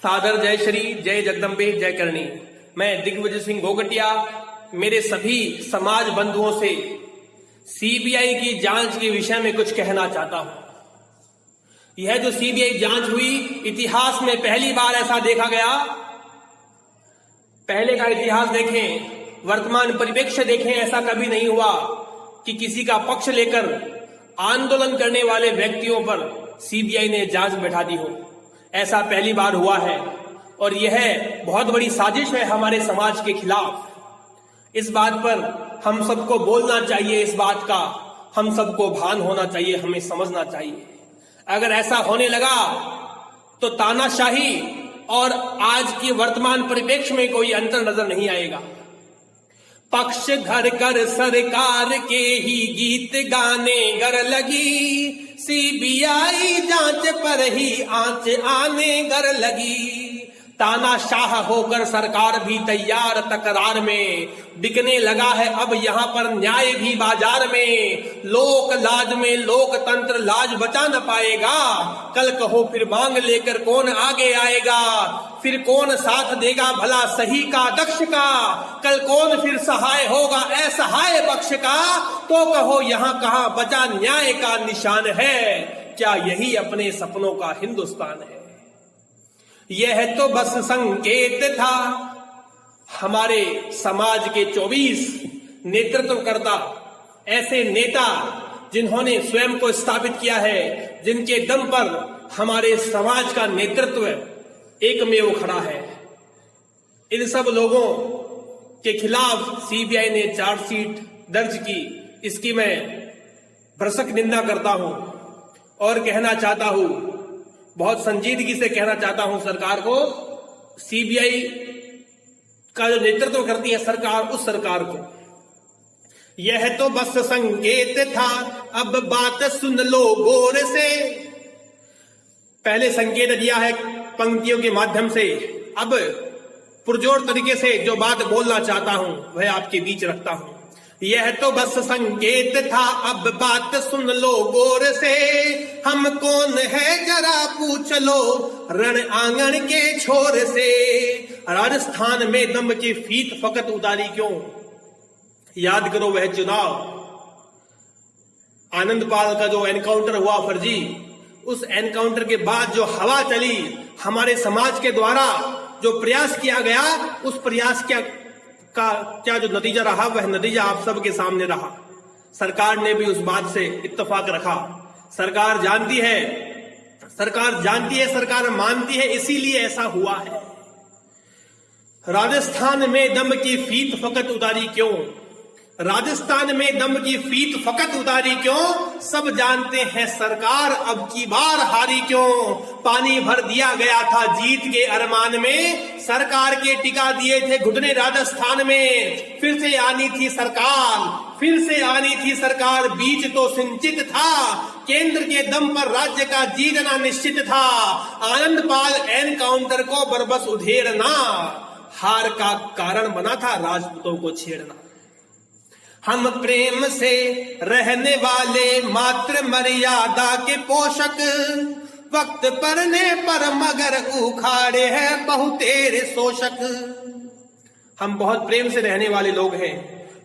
सादर जय श्री जय जगदम्बे जय करणी। मैं दिग्विजय सिंह गोगटिया मेरे सभी समाज बंधुओं से सीबीआई की जांच के विषय में कुछ कहना चाहता हूं। यह जो सीबीआई जांच हुई, इतिहास में पहली बार ऐसा देखा गया। पहले का इतिहास देखें, वर्तमान परिप्रेक्ष्य देखें, ऐसा कभी नहीं हुआ कि किसी का पक्ष लेकर आंदोलन करने वाले व्यक्तियों पर सीबीआई ने जांच बैठा दी हो। ऐसा पहली बार हुआ है और यह बहुत बड़ी साजिश है हमारे समाज के खिलाफ। इस बात पर हम सबको बोलना चाहिए, इस बात का हम सबको भान होना चाहिए, हमें समझना चाहिए। अगर ऐसा होने लगा तो तानाशाही और आज की वर्तमान परिप्रेक्ष्य में कोई अंतर नजर नहीं आएगा। पक्ष घर कर सरकार के ही गीत गाने गर लगी, सीबीआई जांच पर ही आंच आने गर लगी। तानाशाह होकर सरकार भी तैयार तकरार में, बिकने लगा है अब यहाँ पर न्याय भी बाजार में। लोक लाज में लोकतंत्र लाज बचा न पाएगा, कल कहो फिर मांग लेकर कौन आगे आएगा। फिर कौन साथ देगा भला सही का दक्ष का, कल कौन फिर सहाय होगा असहाय पक्ष का। तो कहो यहाँ कहाँ बचा न्याय का निशान है, क्या यही अपने सपनों का हिंदुस्तान है। यह तो बस संकेत था हमारे समाज के 24 नेतृत्वकर्ता, ऐसे नेता जिन्होंने स्वयं को स्थापित किया है, जिनके दम पर हमारे समाज का नेतृत्व एकमेव खड़ा है। इन सब लोगों के खिलाफ सीबीआई ने चार्जशीट दर्ज की, इसकी मैं भरसक निंदा करता हूं और कहना चाहता हूं, बहुत संजीदगी से कहना चाहता हूं सरकार को, सीबीआई का जो नेतृत्व करती है सरकार, उस सरकार को, यह तो बस संकेत था अब बात सुन लो गौर से। पहले संकेत दिया है पंक्तियों के माध्यम से, अब पुरजोर तरीके से जो बात बोलना चाहता हूं वह आपके बीच रखता हूं। यह तो बस संकेत था अब बात सुन लो गौर से, हम कौन है जरा पूछ लो रण आंगन के छोर से। राजस्थान में दम की फीत फकत उतारी क्यों, याद करो वह चुनाव, आनंदपाल का जो एनकाउंटर हुआ फर्जी, उस एनकाउंटर के बाद जो हवा चली, हमारे समाज के द्वारा जो प्रयास किया गया, उस प्रयास का क्या जो नतीजा रहा, वह नतीजा आप सबके सामने रहा। सरकार ने भी उस बात से इत्तेफाक रखा। सरकार जानती है, सरकार मानती है, इसीलिए ऐसा हुआ है। राजस्थान में दम की फीत फकत उतारी क्यों, राजस्थान में दम की फीत फकत उतारी क्यों, सब जानते हैं सरकार अब की बार हारी क्यों। पानी भर दिया गया था जीत के अरमान में, सरकार के टिका दिए थे घुटने राजस्थान में। फिर से आनी थी सरकार, बीच तो सिंचित था, केंद्र के दम पर राज्य का जीतना निश्चित था। आनंदपाल एनकाउंटर को बरबस उधेड़ना हार का कारण बना था, राजपूतों को छेड़ना। हम प्रेम से रहने वाले मात्र मर्यादा के पोषक, वक्त पड़ने पर मगर उखाड़े हैं बहुतेरे शोषक। हम बहुत प्रेम से रहने वाले लोग हैं,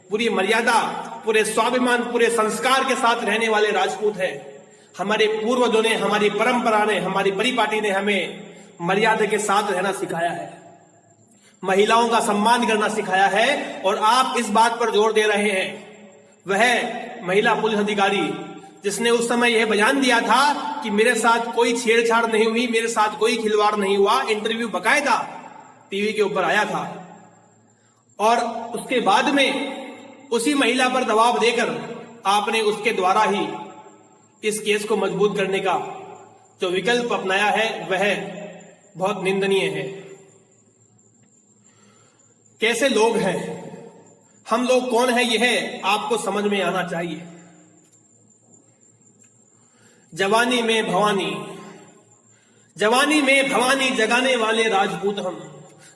पूरी मर्यादा, पूरे स्वाभिमान, पूरे संस्कार के साथ रहने वाले राजपूत हैं। हमारे पूर्वजों ने, हमारी परंपरा ने, हमारी परिपाटी ने हमें मर्यादा के साथ रहना सिखाया है, महिलाओं का सम्मान करना सिखाया है। और आप इस बात पर जोर दे रहे हैं, वह महिला पुलिस अधिकारी जिसने उस समय यह बयान दिया था कि मेरे साथ कोई छेड़छाड़ नहीं हुई, मेरे साथ कोई खिलवाड़ नहीं हुआ, इंटरव्यू बकायदा टीवी के ऊपर आया था। और उसके बाद में उसी महिला पर दबाव देकर आपने उसके द्वारा ही इस केस को मजबूत करने का जो विकल्प अपनाया है, वह बहुत निंदनीय है। कैसे लोग हैं हम लोग, कौन है यह आपको समझ में आना चाहिए। जवानी में भवानी जगाने वाले राजपूत हम,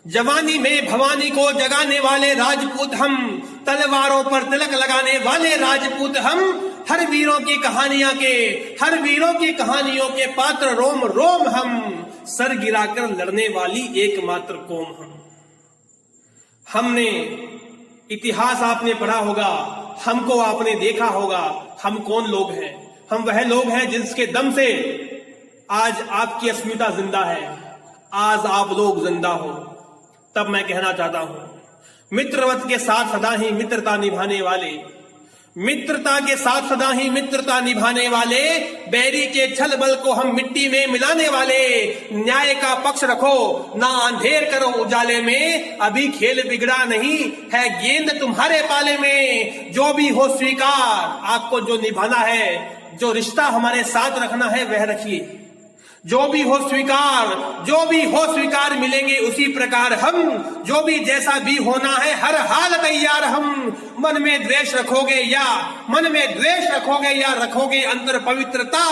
जवानी में भवानी को जगाने वाले राजपूत हम, तलवारों पर तिलक लगाने वाले राजपूत हम। हर वीरों की कहानियों के पात्र रोम रोम हम, सर गिराकर लड़ने वाली एकमात्र कौम हमने इतिहास आपने पढ़ा होगा, हमको आपने देखा होगा। हम कौन लोग हैं? हम वह लोग हैं जिसके दम से आज आपकी अस्मिता जिंदा है, आज आप लोग जिंदा हो। तब मैं कहना चाहता हूं, मित्रवत के साथ सदा ही मित्रता निभाने वाले, मित्रता के साथ सदा ही मित्रता निभाने वाले, बैरी के छल बल को हम मिट्टी में मिलाने वाले, न्याय का पक्ष रखो ना अंधेर करो उजाले में, अभी खेल बिगड़ा नहीं है गेंद तुम्हारे पाले में। जो भी हो स्वीकार, आपको जो निभाना है, जो रिश्ता हमारे साथ रखना है वह रखिए। जो भी हो स्वीकार, जो भी हो स्वीकार, मिलेंगे उसी प्रकार हम, जो भी जैसा भी होना है हर हाल तैयार हम। मन में द्वेष रखोगे या मन में द्वेष रखोगे या रखोगे अंतर पवित्रता,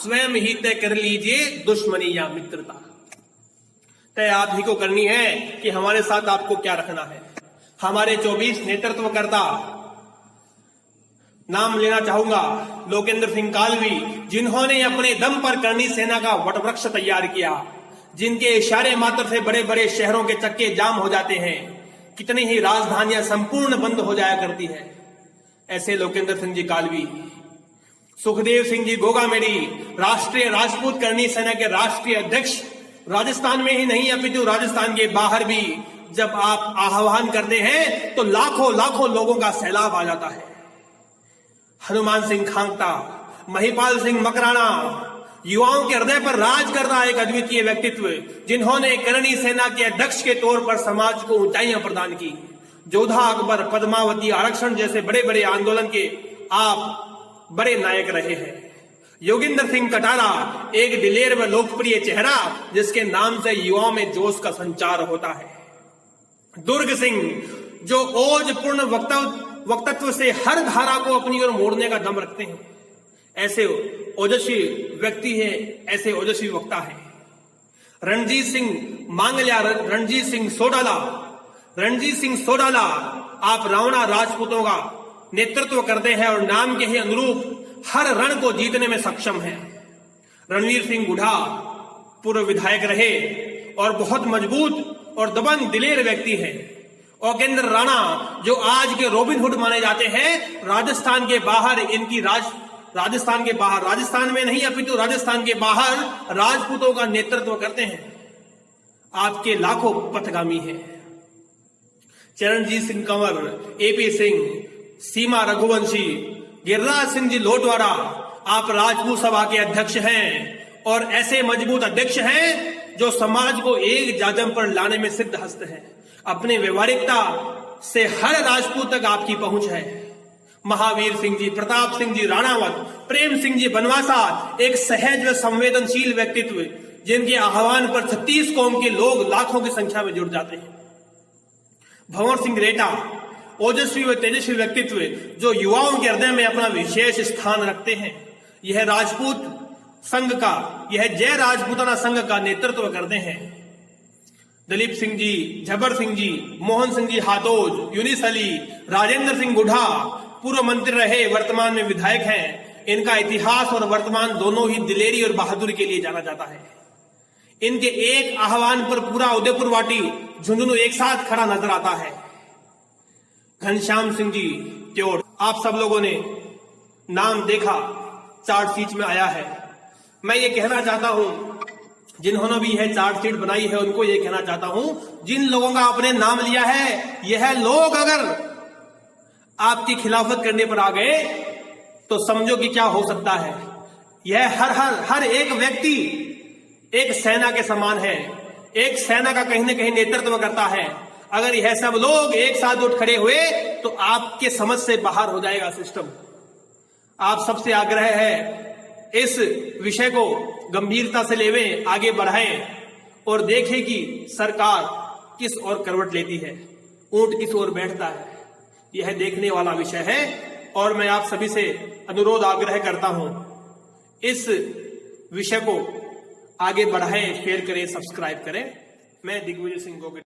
स्वयं ही तय कर लीजिए दुश्मनी या मित्रता। तय आप ही को करनी है कि हमारे साथ आपको क्या रखना है। हमारे 24 नेतृत्वकर्ता, नाम लेना चाहूंगा लोकेंद्र सिंह कालवी, जिन्होंने अपने दम पर करनी सेना का वटवृक्ष तैयार किया, जिनके इशारे मात्र से बड़े बड़े शहरों के चक्के जाम हो जाते हैं, कितनी ही राजधानियां संपूर्ण बंद हो जाया करती है। ऐसे लोकेंद्र सिंह जी कालवी, सुखदेव सिंह जी गोगामेडी, राष्ट्रीय राजपूत करनी सेना के राष्ट्रीय अध्यक्ष, राजस्थान में ही नहीं अपितु राजस्थान के बाहर भी जब आप आह्वान करते हैं तो लाखों लाखों लोगों का सैलाब आ जाता है। हनुमान सिंह खांगता, महिपाल सिंह मकराना, युवाओं के हृदय पर राज कर रहा एक अद्वितीय व्यक्तित्व, जिन्होंने करणी सेना के अध्यक्ष के तौर पर समाज को ऊंचाइयां प्रदान की। जोधा अकबर, पद्मावती, आरक्षण जैसे बड़े बड़े आंदोलन के आप बड़े नायक रहे हैं। योगेंद्र सिंह कटारा, एक दिलेर व लोकप्रिय चेहरा, जिसके नाम से युवाओं में जोश का संचार होता है। दुर्ग सिंह, जो ओजपूर्ण वक्तत्व से हर धारा को अपनी ओर मोड़ने का दम रखते हैं। ऐसे ओजस्वी व्यक्ति है, ऐसे ओजस्वी वक्ता है। रणजीत सिंह मांगलिया, रणजीत सिंह सोडाला, आप रावणा राजपूतों का नेतृत्व करते हैं और नाम के ही अनुरूप हर रण को जीतने में सक्षम है। रणवीर सिंह गुढ़ा पूर्व विधायक रहे और बहुत मजबूत और दबंग दिलेर व्यक्ति है। ओकेंद्र राणा, जो आज के रॉबिन हुड माने जाते हैं, राजस्थान के बाहर राजस्थान में नहीं अपितु राजस्थान के बाहर राजपूतों का नेतृत्व करते हैं। आपके लाखों पथगामी हैं। चरणजीत सिंह कंवर, एपी सिंह, सीमा रघुवंशी, गिरिराज सिंह जी लोटवाड़ा, आप राजपूत सभा के अध्यक्ष हैं और ऐसे मजबूत अध्यक्ष हैं जो समाज को एक जाजम पर लाने में सिद्ध हस्त है। अपने व्यवहारिकता से हर राजपूत तक आपकी पहुंच है। महावीर सिंह जी, प्रताप सिंह जी राणावत, प्रेम सिंह जी बनवासा, एक सहज व संवेदनशील व्यक्तित्व, जिनके आह्वान पर 36 कौम के लोग लाखों की संख्या में जुड़ जाते हैं। भंवर सिंह रेटा, ओजस्वी व तेजस्वी व्यक्तित्व, जो युवाओं के हृदय में अपना विशेष स्थान रखते हैं। यह राजपूत संघ का, यह जय राजपूताना संघ का नेतृत्व करते हैं। दलीप सिंह जी, झबर सिंह जी, मोहन सिंह जी हातोज, यूनिस अली, राजेंद्र सिंह गुढ़ा, पूर्व मंत्री रहे, वर्तमान में विधायक हैं। इनका इतिहास और वर्तमान दोनों ही दिलेरी और बहादुरी के लिए जाना जाता है। इनके एक आह्वान पर पूरा उदयपुर वाटी झुंझुनू एक साथ खड़ा नजर आता है। घनश्याम सिंह जी त्योड़, आप सब लोगों ने नाम देखा, चार्जशीट में आया है। मैं ये कहना चाहता हूं, जिन्होंने भी यह चार्जशीट बनाई है उनको ये कहना चाहता हूं, जिन लोगों का आपने नाम लिया है, यह लोग अगर आपकी खिलाफत करने पर आ गए तो समझो कि क्या हो सकता है। यह हर एक व्यक्ति एक सेना के समान है, एक सेना का कहीं न कहीं नेतृत्व करता है। अगर यह सब लोग एक साथ उठ खड़े हुए तो आपके समझ से बाहर हो जाएगा सिस्टम। आप सबसे आग्रह है, इस विषय को गंभीरता से लेवें, आगे बढ़ाएं और देखें कि सरकार किस ओर करवट लेती है, ऊंट किस ओर बैठता है। यह देखने वाला विषय है और मैं आप सभी से अनुरोध आग्रह करता हूं, इस विषय को आगे बढ़ाएं, शेयर करें, सब्सक्राइब करें। मैं दिग्विजय सिंह गोगटे।